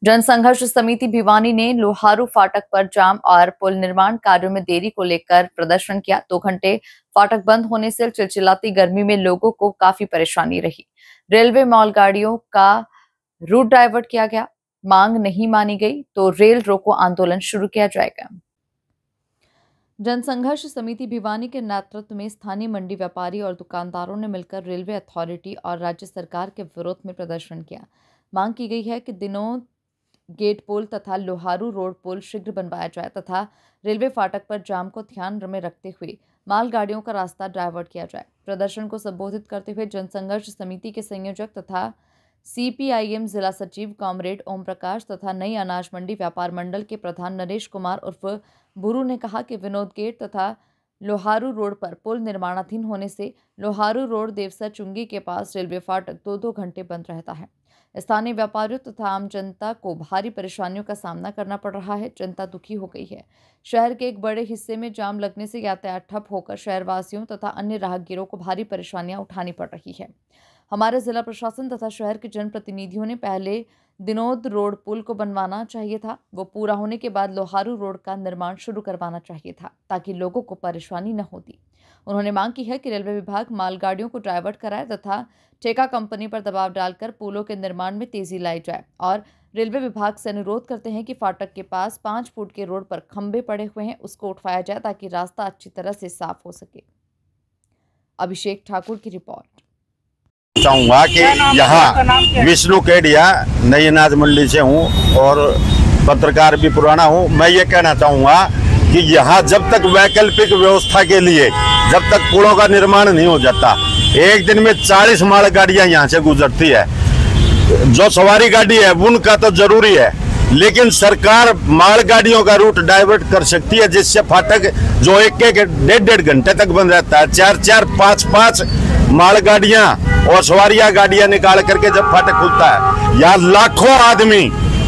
जनसंघर्ष समिति भिवानी ने लोहारू फाटक पर जाम और पुल निर्माण कार्यों में देरी को लेकर प्रदर्शन किया। 2 घंटे फाटक बंद होने से चिलचिलाती गर्मी में लोगों को काफी परेशानी रही। रेलवे मालगाड़ियों का रूट डाइवर्ट किया गया। मांग नहीं मानी गई तो रेल रोको आंदोलन शुरू किया जाएगा। जनसंघर्ष समिति भिवानी के नेतृत्व में स्थानीय मंडी व्यापारी और दुकानदारों ने मिलकर रेलवे अथॉरिटी और राज्य सरकार के विरोध में प्रदर्शन किया। मांग की गई है कि दिनों गेट पुल तथा लोहारू रोड पुल शीघ्र बनवाया जाए तथा रेलवे फाटक पर जाम को ध्यान में रखते हुए मालगाड़ियों का रास्ता डाइवर्ट किया जाए। प्रदर्शन को संबोधित करते हुए जनसंघर्ष समिति के संयोजक तथा CPIM जिला सचिव कॉमरेड ओम प्रकाश तथा नई अनाज मंडी व्यापार मंडल के प्रधान नरेश कुमार उर्फ बुरू ने कहा कि विनोद गेट तथा लोहारू रोड पर पुल निर्माणाधीन होने से लोहारू रोड देवसर चुंगी के पास रेलवे फाटक 2-2 घंटे बंद रहता है। स्थानीय व्यापारियों तथा आम जनता को भारी परेशानियों का सामना करना पड़ रहा है। जनता दुखी हो गई है। शहर के एक बड़े हिस्से में जाम लगने से यातायात ठप होकर शहरवासियों तथा अन्य राहगीरों को भारी परेशानियां उठानी पड़ रही है। हमारे जिला प्रशासन तथा शहर के जनप्रतिनिधियों ने पहले दिनोद रोड पुल को बनवाना चाहिए था। वो पूरा होने के बाद लोहारू रोड का निर्माण शुरू करवाना चाहिए था ताकि लोगों को परेशानी न होती। उन्होंने मांग की है कि रेलवे विभाग मालगाड़ियों को डाइवर्ट कराए तथा ठेका कंपनी पर दबाव डालकर पुलों के निर्माण में तेजी लाई जाए और रेलवे विभाग से अनुरोध करते हैं कि फाटक के पास 5 फुट के रोड पर खंभे पड़े हुए हैं, उसको उठाया जाए ताकि रास्ता अच्छी तरह से साफ हो सके। अभिषेक ठाकुर की रिपोर्ट। चाहूँगा कि यहाँ विष्णु केडिया नई अनाज मंडी से हूँ और पत्रकार भी पुराना हूँ। मैं ये कहना चाहूँगा कि यहाँ जब तक वैकल्पिक व्यवस्था के लिए जब तक पुलों का निर्माण नहीं हो जाता, एक दिन में 40 मालगाड़ियाँ यहाँ से गुजरती है। जो सवारी गाड़ी है उनका तो जरूरी है, लेकिन सरकार मालगाड़ियों का रूट डाइवर्ट कर सकती है जिससे फाटक जो एक 1.5 घंटे तक बंद रहता है, 4-4, 5-5 मालगाड़ियाँ और सवारियाँ गाड़ियाँ निकाल करके जब फाटक खुलता है, यहाँ लाखों आदमी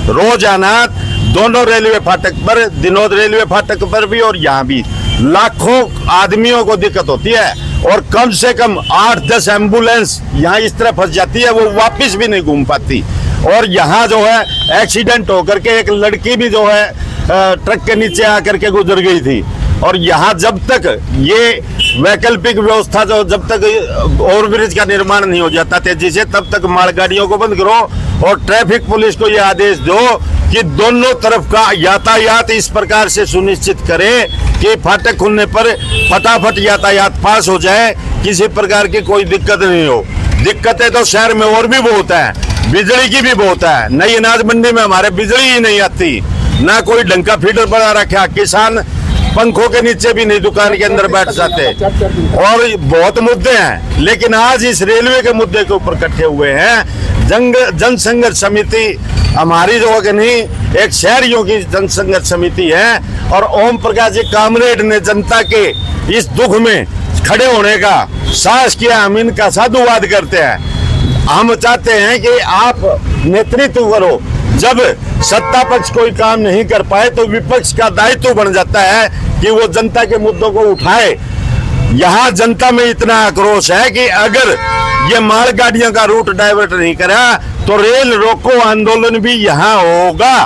रोजाना दोनों रेलवे फाटक पर, दिनोद रेलवे फाटक पर भी और यहाँ भी लाखों आदमियों को दिक्कत होती है और कम से कम 8-10 एम्बुलेंस यहाँ इस तरह फंस जाती है, वो वापस भी नहीं घूम पाती। और यहाँ जो है एक्सीडेंट होकर के एक लड़की भी जो है ट्रक के नीचे आकर के गुजर गई थी। और यहाँ जब तक ये वैकल्पिक व्यवस्था जो जब तक ओवरब्रिज का निर्माण नहीं हो जाता तेजी से, तब तक मालगाड़ियों को बंद करो और ट्रैफिक पुलिस को ये आदेश दो कि दोनों तरफ का यातायात इस प्रकार से सुनिश्चित करे कि फाटक खुलने पर फटाफट यातायात पास हो जाए, किसी प्रकार की कोई दिक्कत नहीं हो। दिक्कतें तो शहर में और भी बहुत है, बिजली की भी बहुत है। नई अनाज मंडी में हमारे बिजली ही नहीं आती, ना कोई ढंग का फीडर बना रखा, किसान पंखों के नीचे भी नहीं दुकान के अंदर बैठ जाते और बहुत मुद्दे हैं। लेकिन आज इस रेलवे के मुद्दे के ऊपर इकट्ठे हुए हैं। जनसंघर्ष समिति हमारी जो है नहीं, एक शहरियों की जनसंघर्ष समिति है और ओम प्रकाश जी कामरेड ने जनता के इस दुख में खड़े होने का साहस किया। हम इनका साधुवाद करते हैं। हम चाहते हैं कि आप नेतृत्व करो। जब सत्ता पक्ष कोई काम नहीं कर पाए तो विपक्ष का दायित्व बन जाता है कि वो जनता के मुद्दों को उठाए। यहाँ जनता में इतना आक्रोश है कि अगर ये मालगाड़ियों का रूट डाइवर्ट नहीं करा तो रेल रोको आंदोलन भी यहाँ होगा।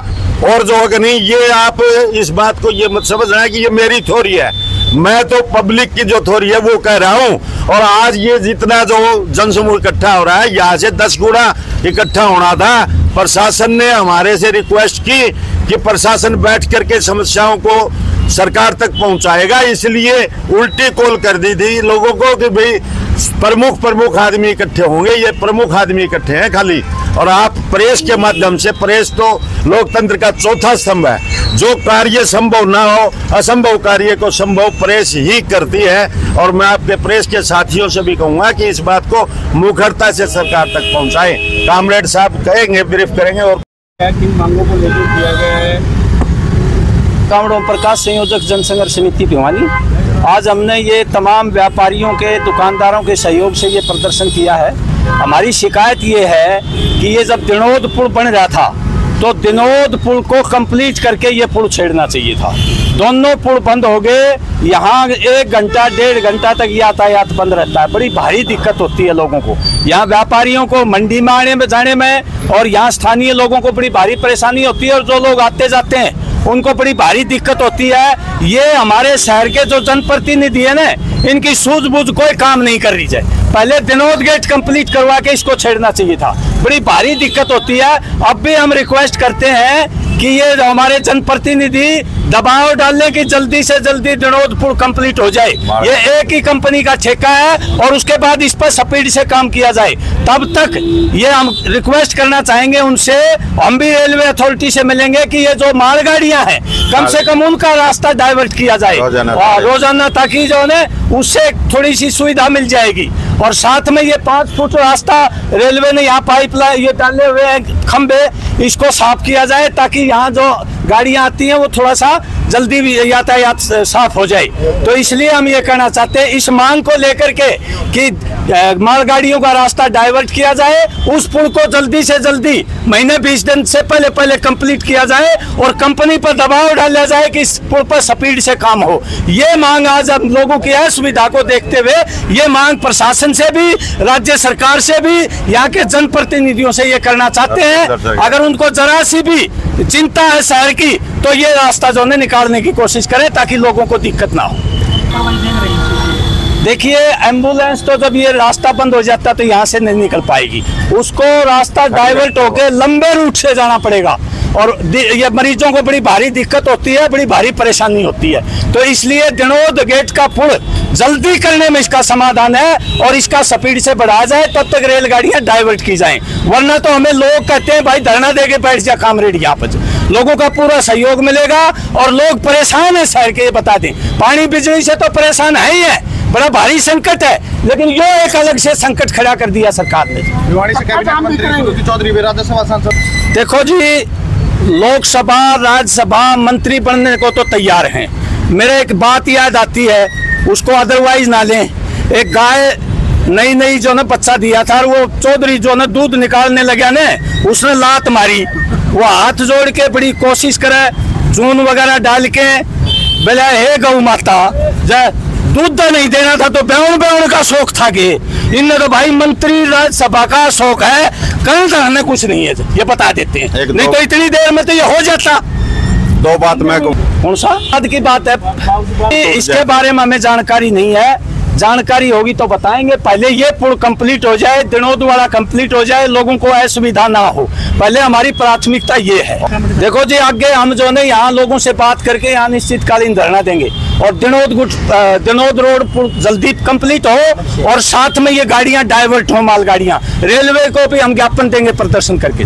और जो है नहीं, ये आप इस बात को ये मत समझना है कि ये मेरी थ्योरी है, मैं तो पब्लिक की जो थ्योरी है वो कह रहा हूँ। और आज ये जितना जो जनसमूह इकट्ठा हो रहा है, यहाँ से 10 गुना इकट्ठा होना था। प्रशासन ने हमारे से रिक्वेस्ट की कि प्रशासन बैठ करके समस्याओं को सरकार तक पहुंचाएगा, इसलिए उल्टी कॉल कर दी थी लोगों को कि भाई प्रमुख आदमी इकट्ठे होंगे। ये प्रमुख आदमी इकट्ठे हैं खाली। और आप प्रेस के माध्यम से, प्रेस तो लोकतंत्र का चौथा स्तंभ है। जो कार्य संभव ना हो, असंभव कार्य को संभव प्रेस ही करती है। और मैं आपके प्रेस के साथियों से भी कहूंगा कि इस बात को मुखरता से सरकार तक पहुंचाएं। कामरेड साहब कहेंगे, ब्रीफ करेंगे। और किन मांगों को लेकर किया गया है? कामरेड ओम प्रकाश, संयोजक जनसंघर्ष समिति भिवानी। आज हमने ये तमाम व्यापारियों के, दुकानदारों के सहयोग से ये प्रदर्शन किया है। हमारी शिकायत ये है कि ये जब दिनोद पुल बन रहा था तो दिनोद पुल को कंप्लीट करके ये पुल छेड़ना चाहिए था। दोनों पुल बंद हो गए, यहाँ 1 घंटा 1.5 घंटा तक यातायात बंद रहता है। बड़ी भारी दिक्कत होती है लोगों को, यहाँ व्यापारियों को मंडी में आने में जाने में, और यहाँ स्थानीय लोगों को बड़ी भारी परेशानी होती है, और जो लोग आते जाते हैं उनको बड़ी भारी दिक्कत होती है। ये हमारे शहर के जो जनप्रतिनिधि है ना, इनकी सूझबूझ कोई काम नहीं कर रही है। पहले दिनोद गेट कंप्लीट करवा के इसको छेड़ना चाहिए था। बड़ी भारी दिक्कत होती है। अब भी हम रिक्वेस्ट करते हैं कि ये हमारे जनप्रतिनिधि दबाव डालने की जल्दी से जल्दी दिनोद पुल कंप्लीट हो जाए। ये एक ही कंपनी का ठेका है, और उसके बाद इस पर स्पीड से काम किया जाए। तब तक ये हम रिक्वेस्ट करना चाहेंगे उनसे, हम भी रेलवे अथॉरिटी से मिलेंगे कि ये जो मालगाड़ियां हैं कम से कम उनका रास्ता डाइवर्ट किया जाए रोजाना, ताकि जो है उससे थोड़ी सी सुविधा मिल जाएगी। और साथ में ये 5 फुट रास्ता रेलवे ने यहाँ पाइपलाइन ये डाले हुए हैं खंबे, इसको साफ किया जाए ताकि यहाँ जो गाड़ियाँ आती हैं वो थोड़ा सा जल्दी भी यातायात साफ हो जाए। तो इसलिए हम ये कहना चाहते हैं, इस मांग को लेकर के कि मालगाड़ियों का रास्ता डाइवर्ट किया जाए, उस पुल को जल्दी से जल्दी महीने 20 दिन से पहले कंप्लीट किया जाए, और कंपनी पर दबाव डाला जाए कि इस पुल पर स्पीड से काम हो। ये मांग आज हम लोगों की असुविधा को देखते हुए ये मांग प्रशासन से भी, राज्य सरकार से भी, यहाँ के जनप्रतिनिधियों से ये करना चाहते हैं। अगर उनको जरा सी भी चिंता है शहर की, तो ये रास्ता जो है निकालने की कोशिश करें ताकि लोगों को दिक्कत ना हो। देखिए, एम्बुलेंस तो जब ये रास्ता बंद हो जाता तो यहाँ से नहीं निकल पाएगी, उसको रास्ता डाइवर्ट होके लंबे रूट से जाना पड़ेगा, और ये मरीजों को बड़ी भारी दिक्कत होती है, बड़ी भारी परेशानी होती है। तो इसलिए दिनोद गेट का पुल जल्दी करने में इसका समाधान है, और इसका स्पीड से बढ़ाया जाए, तब तक रेलगाड़ियां डाइवर्ट की जाएं। वरना तो हमें लोग कहते हैं भाई धरना दे के बैठ जा कामरेड, यहाँ पर लोगों का पूरा सहयोग मिलेगा, और लोग परेशान है शहर के, ये बता दें। पानी बिजली से तो परेशान है ही है, बड़ा भारी संकट है, लेकिन ये एक अलग से संकट खड़ा कर दिया सरकार ने। देखो जी, लोकसभा राज्यसभा मंत्री बनने को तो तैयार हैं। मेरे एक बात याद आती है, उसको अदरवाइज ना लें। एक गाय नई जो ने बच्चा दिया था, और वो चौधरी जो ने दूध निकालने लगा ने, उसने लात मारी। वो हाथ जोड़ के बड़ी कोशिश करे, चून वगैरह डाल के, बोला हे गौ माता, दूध नहीं देना था तो बेउन का शौक था कि इनने तो भाई मंत्री राज्यसभा का शौक है, कहीं तरह कुछ नहीं है, ये बता देते हैं। नहीं तो इतनी देर में तो ये हो जाता। 2 बात मैं कौन सा बात की बात है, इसके बारे में हमें जानकारी नहीं है। जानकारी होगी तो बताएंगे। पहले ये पुल कंप्लीट हो जाए, दिनोद वाला कंप्लीट हो जाए, लोगों को असुविधा ना हो, पहले हमारी प्राथमिकता ये है। देखो जी, आगे हम जो है यहाँ लोगों से बात करके यहाँ निश्चितकालीन धरना देंगे, और दिनोद रोड पुल जल्दी कंप्लीट हो, और साथ में ये गाड़ियाँ डाइवर्ट हो, मालगाड़ियाँ। रेलवे को भी हम ज्ञापन देंगे प्रदर्शन करके।